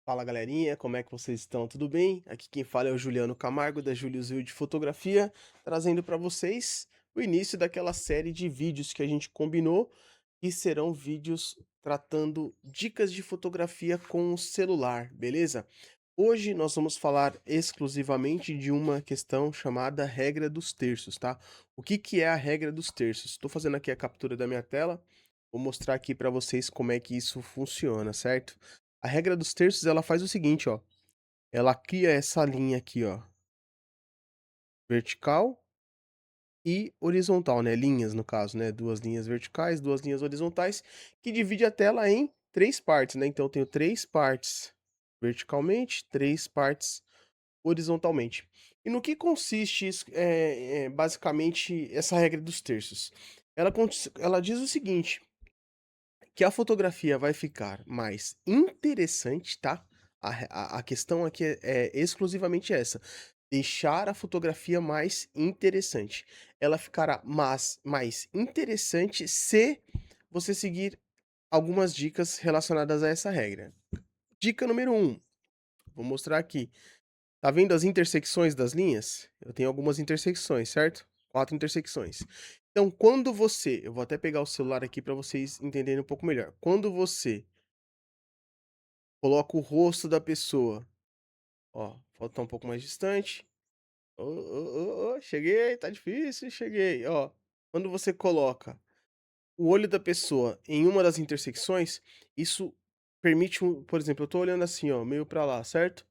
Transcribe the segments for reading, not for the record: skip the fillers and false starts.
Fala galerinha, como é que vocês estão? Tudo bem? Aqui quem fala é o Juliano Camargo da Julius de Fotografia, trazendo para vocês o início daquela série de vídeos que a gente combinou, que serão vídeos tratando dicas de fotografia com o celular, beleza? Hoje nós vamos falar exclusivamente de uma questão chamada regra dos terços, tá? O que que é a regra dos terços? Estou fazendo aqui a captura da minha tela, vou mostrar aqui para vocês como é que isso funciona, certo? A regra dos terços, ela faz o seguinte, ó, ela cria essa linha aqui, ó, vertical e horizontal, né, linhas no caso, né, 2 linhas verticais, 2 linhas horizontais, que divide a tela em 3 partes, né, então eu tenho 3 partes verticalmente, 3 partes horizontalmente. E no que consiste isso, basicamente essa regra dos terços? Ela diz o seguinte, que a fotografia vai ficar mais interessante, tá? A questão aqui é exclusivamente essa, deixar a fotografia mais interessante. Ela ficará mais interessante se você seguir algumas dicas relacionadas a essa regra. Dica número um, vou mostrar aqui. Tá vendo as intersecções das linhas? Eu tenho algumas intersecções, certo? 4 intersecções. Então, quando você eu vou até pegar o celular aqui para vocês entenderem um pouco melhor. Quando você coloca o rosto da pessoa, ó, foto tá um pouco mais distante. Ô, ô, ô, ô, cheguei, tá difícil, cheguei, ó. Quando você coloca o olho da pessoa em uma das intersecções, isso permite por exemplo, eu tô olhando assim, ó, meio pra lá, certo?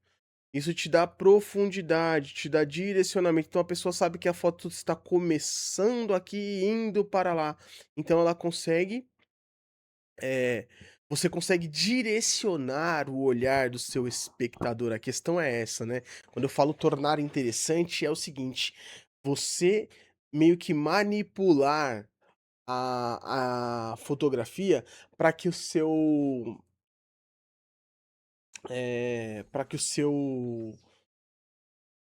Isso te dá profundidade, te dá direcionamento, então a pessoa sabe que a foto está começando aqui e indo para lá. Então ela consegue, eh, você consegue direcionar o olhar do seu espectador, a questão é essa, né. Quando eu falo tornar interessante, é o seguinte, você meio que manipular a fotografia para que o seu, para que o seu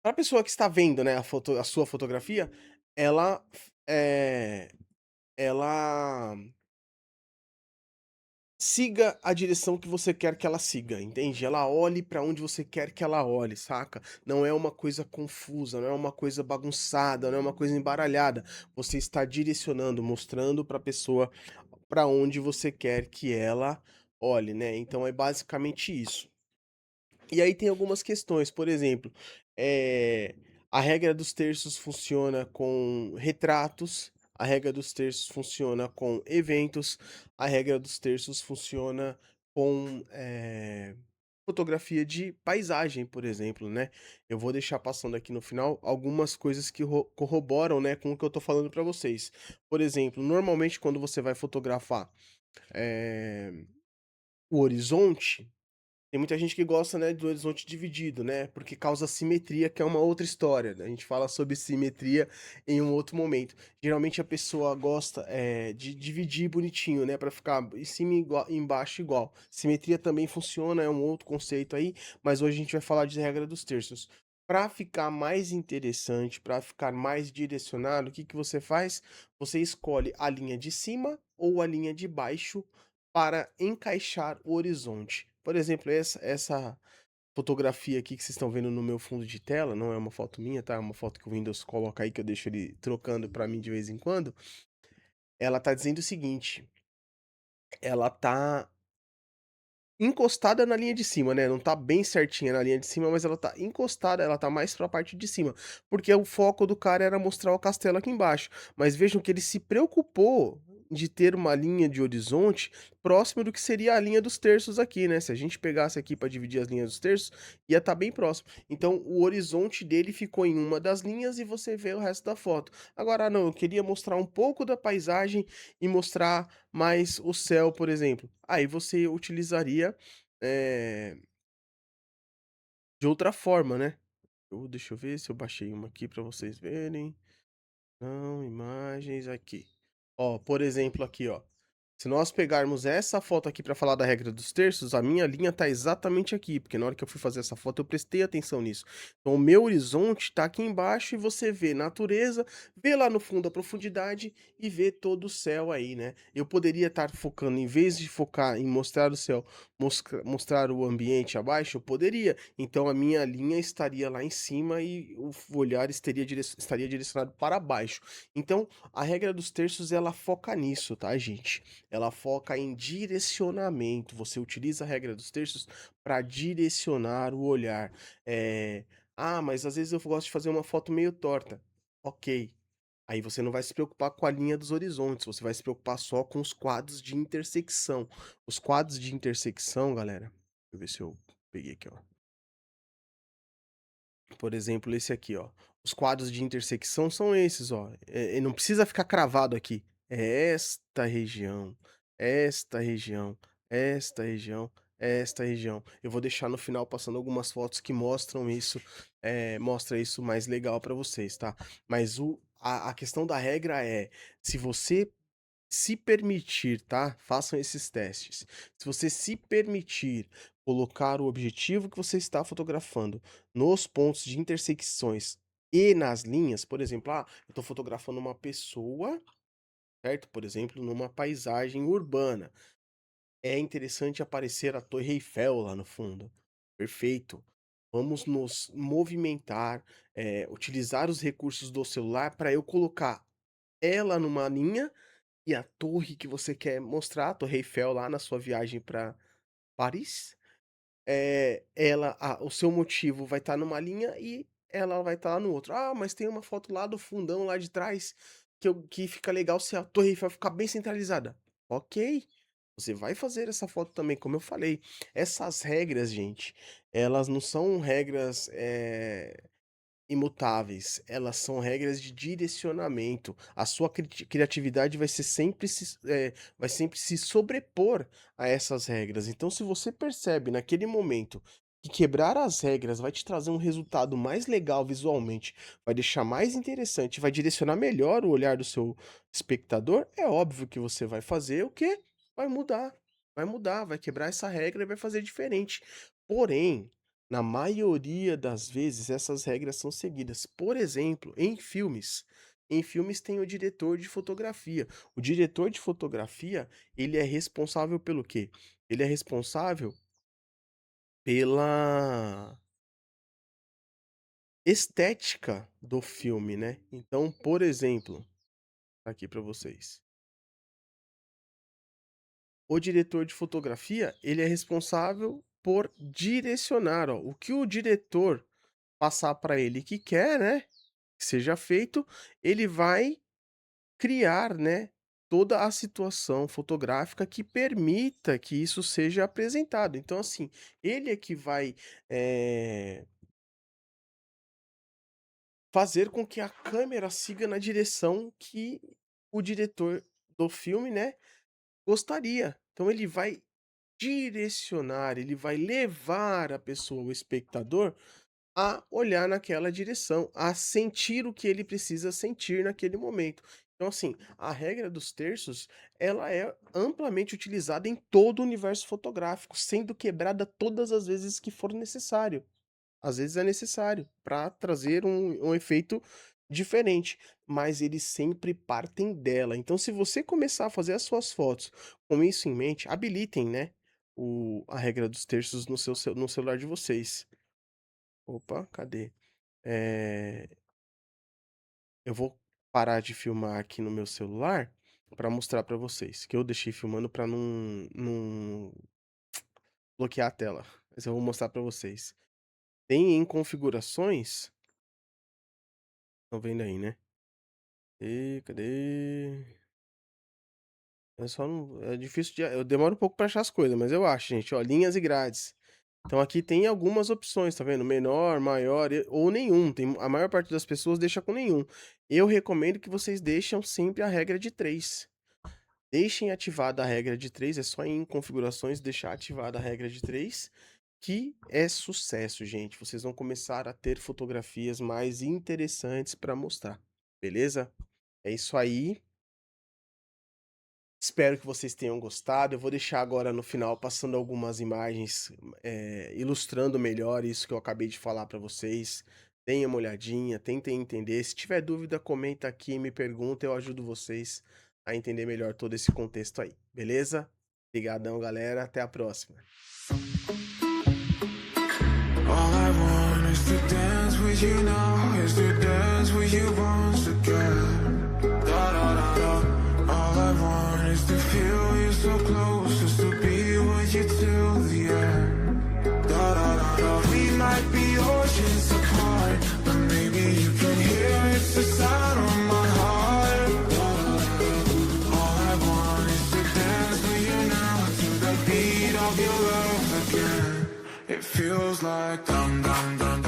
Pra pessoa que está vendo, né, a sua fotografia, ela ela siga a direção que você quer que ela siga, entende? Ela olhe pra onde você quer que ela olhe, saca? Não é uma coisa confusa, não é uma coisa bagunçada, não é uma coisa embaralhada. Você está direcionando, mostrando pra pessoa pra onde você quer que ela olhe, né? Então é basicamente isso. E aí tem algumas questões, por exemplo, a regra dos terços funciona com retratos, a regra dos terços funciona com eventos, a regra dos terços funciona com, fotografia de paisagem, por exemplo, né. Eu vou deixar passando aqui no final algumas coisas que corroboram, né, com o que eu tô falando para vocês. Por exemplo, normalmente quando você vai fotografar, eh, o horizonte, tem muita gente que gosta, né, do horizonte dividido, né, porque causa simetria, que é uma outra história, né, a gente fala sobre simetria em um outro momento. Geralmente a pessoa gosta, de dividir bonitinho, né, para ficar em cima igual embaixo igual. Simetria também funciona, é um outro conceito aí, mas hoje a gente vai falar de regra dos terços. Para ficar mais interessante, para ficar mais direcionado, o que que você faz? Você escolhe a linha de cima ou a linha de baixo para encaixar o horizonte. Por exemplo, essa fotografia aqui que vocês estão vendo no meu fundo de tela, não é uma foto minha, tá, é uma foto que o Windows coloca aí, que eu deixo ele trocando para mim de vez em quando. Ela tá dizendo o seguinte, ela tá encostada na linha de cima, né, não tá bem certinha na linha de cima, mas ela tá encostada, ela tá mais pra parte de cima, porque o foco do cara era mostrar o castelo aqui embaixo. Mas vejam que ele se preocupou de ter uma linha de horizonte próximo do que seria a linha dos terços aqui, né, se a gente pegasse aqui pra dividir as linhas dos terços, ia estar bem próximo. Então o horizonte dele ficou em uma das linhas e você vê o resto da foto. Agora, não, eu queria mostrar um pouco da paisagem e mostrar mais o céu, por exemplo. Aí você utilizaria, eh, de outra forma, né. Deixa eu ver se eu baixei uma aqui para vocês verem. Não, imagens, aqui. Ó, por exemplo, aqui, ó. Se nós pegarmos essa foto aqui para falar da regra dos terços, a minha linha tá exatamente aqui, porque na hora que eu fui fazer essa foto eu prestei atenção nisso. Então o meu horizonte tá aqui embaixo e você vê natureza, vê lá no fundo a profundidade e vê todo o céu aí, né. Eu poderia estar focando, em vez de focar em mostrar o céu, mostrar o ambiente abaixo? Eu poderia. Então a minha linha estaria lá em cima e o olhar estaria direcionado para baixo. Então, a regra dos terços ela foca nisso, tá, gente? Ela foca em direcionamento. Você utiliza a regra dos terços para direcionar o olhar. Ah, mas às vezes eu gosto de fazer uma foto meio torta. Ok. Aí você não vai se preocupar com a linha dos horizontes, você vai se preocupar só com os quadros de intersecção. Os quadros de intersecção, galera. Deixa eu ver se eu peguei aqui, ó. Por exemplo, esse aqui, ó. Os quadros de intersecção são esses, ó. Não precisa ficar cravado aqui. É esta região, esta região, esta região. Eu vou deixar no final passando algumas fotos que mostram isso, mostra isso mais legal para vocês, tá? Mas a questão da regra é, se você se permitir, tá? Façam esses testes. Se você se permitir colocar o objetivo que você está fotografando nos pontos de intersecções e nas linhas, por exemplo, eu estou fotografando uma pessoa, certo? Por exemplo, numa paisagem urbana. É interessante aparecer a Torre Eiffel lá no fundo. Perfeito. Vamos nos movimentar, utilizar os recursos do celular para eu colocar ela numa linha e a torre que você quer mostrar, a Torre Eiffel lá na sua viagem para Paris, o seu motivo vai estar numa linha e ela vai estar no outro. "Ah, mas tem uma foto lá do fundão lá de trás que fica legal se a Torre Eiffel ficar bem centralizada". Ok, você vai fazer essa foto também, como eu falei. Essas regras, gente, elas não são regras, imutáveis, elas são regras de direcionamento. A sua criatividade vai sempre se sobrepor a essas regras. Então, se você percebe naquele momento que quebrar as regras vai te trazer um resultado mais legal visualmente, vai deixar mais interessante, vai direcionar melhor o olhar do seu espectador, é óbvio que você vai fazer o quê? Vai mudar. Vai mudar, vai quebrar essa regra e vai fazer diferente. Porém, na maioria das vezes, essas regras são seguidas. Por exemplo, em filmes. Em filmes tem o diretor de fotografia. O diretor de fotografia, ele é responsável pelo quê? Ele é responsável pela estética do filme, né? Então, por exemplo, tá aqui para vocês. O diretor de fotografia, ele é responsável por direcionar, ó, o que o diretor passar para ele que quer, né? Que seja feito, ele vai criar, né, toda a situação fotográfica que permita que isso seja apresentado. Então, assim, ele é que vai, eh, fazer com que a câmera siga na direção que o diretor do filme, né, gostaria. Então ele vai direcionar, ele vai levar a pessoa, o espectador, a olhar naquela direção, a sentir o que ele precisa sentir naquele momento. Então, assim, a regra dos terços, ela é amplamente utilizada em todo o universo fotográfico, sendo quebrada todas as vezes que for necessário. Às vezes é necessário para trazer um efeito diferente, mas eles sempre partem dela. Então, se você começar a fazer as suas fotos com isso em mente, habilitem, né, a regra dos terços no celular de vocês. Opa, cadê? Eh, eu vou parar de filmar aqui no meu celular para mostrar para vocês, que eu deixei filmando para não bloquear a tela, mas eu vou mostrar para vocês. Tem em configurações, estão vendo aí, né? Cadê? É só não é difícil de eu demoro um pouco para achar as coisas, mas eu acho, gente, ó, linhas e grades. Então aqui tem algumas opções, tá vendo? Menor, maior ou nenhum. A maior parte das pessoas deixa com nenhum. Eu recomendo que vocês deixem sempre a regra de 3. Deixem ativada a regra de 3. É só em configurações deixar ativada a regra de 3, que é sucesso, gente. Vocês vão começar a ter fotografias mais interessantes para mostrar, beleza? É isso aí. Espero que vocês tenham gostado. Eu vou deixar agora no final passando algumas imagens, ilustrando melhor isso que eu acabei de falar para vocês. Deem uma olhadinha, tentem entender. Se tiver dúvida, comenta aqui, me pergunta, eu ajudo vocês a entender melhor todo esse contexto aí, beleza? Obrigadão, galera. Até a próxima. All I want is to dance with you now, is to dance with you once again. Da da da da. All I want is to feel you so close, just to be with you till the end. Da da da da. We might be oceans apart, but maybe you can hear it's the sound of my heart. Da da da da. All I want is to dance with you now, to the beat of your love again. It feels like dum dum dum.